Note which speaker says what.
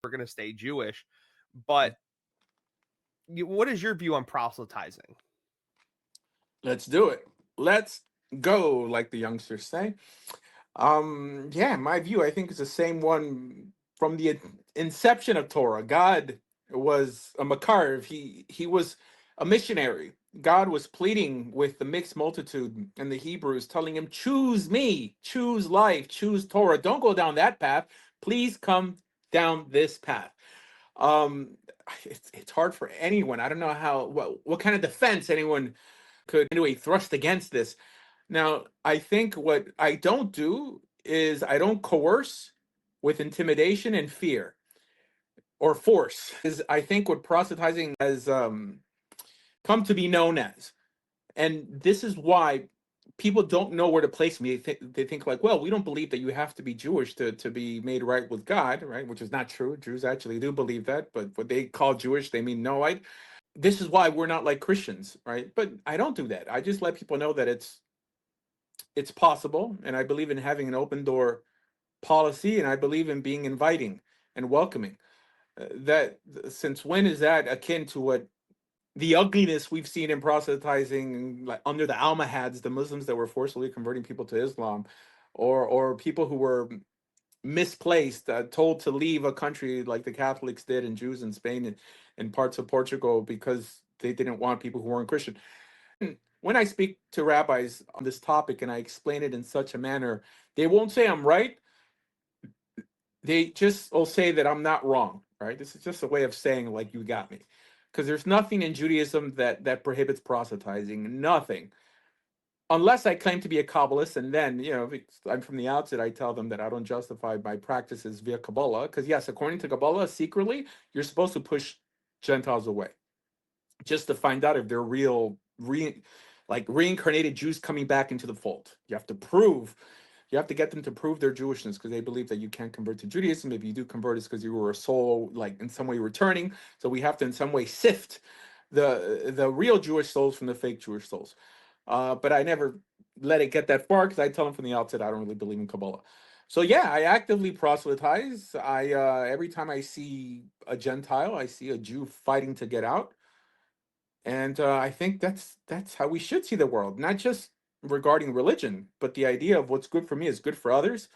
Speaker 1: we're going to stay Jewish. But what is your view on proselytizing?
Speaker 2: Let's do it. Let's go, like the youngsters say. Yeah, my view, I think, is the same one from the inception of Torah. God was a Makarv. He was a missionary. God was pleading with the mixed multitude and the Hebrews, telling him, choose me, choose life, choose Torah. Don't go down that path. Please come down this path. Um, it's hard for anyone. I don't know how what kind of defense anyone could anyway thrust against this. Now, I think what I don't do is I don't coerce with intimidation and fear or force. Is I think what proselytizing has come to be known as, and this is why people don't know where to place me. They think like, well, we don't believe that you have to be Jewish to be made right with God, right? Which is not true. Jews actually do believe that, but what they call Jewish, they mean Noahide. This is why we're not like Christians, right? But I don't do that. I just let people know that it's possible, and I believe in having an open door policy, and I believe in being inviting and welcoming. That since when is that akin to what the ugliness we've seen in proselytizing, like under the Almohads, the Muslims that were forcibly converting people to Islam, or people who were misplaced, told to leave a country like the Catholics did, and Jews in Spain and parts of Portugal because they didn't want people who weren't Christian. When I speak to rabbis on this topic and I explain it in such a manner, they won't say I'm right. They just will say that I'm not wrong, right? This is just a way of saying, like, you got me. Because there's nothing in Judaism that prohibits proselytizing. Nothing. Unless I claim to be a Kabbalist, and then, I'm from the outset, I tell them that I don't justify my practices via Kabbalah. Because, yes, according to Kabbalah, secretly, you're supposed to push Gentiles away just to find out if they're real, like reincarnated Jews coming back into the fold. You have to get them to prove their Jewishness, because they believe that you can't convert to Judaism. If you do convert, it's because you were a soul, like in some way returning. So we have to in some way sift the real Jewish souls from the fake Jewish souls. But I never let it get that far, because I tell them from the outset I don't really believe in Kabbalah. So yeah, I actively proselytize. I every time I see a Gentile, I see a Jew fighting to get out. And I think that's how we should see the world, not just regarding religion, but the idea of what's good for me is good for others.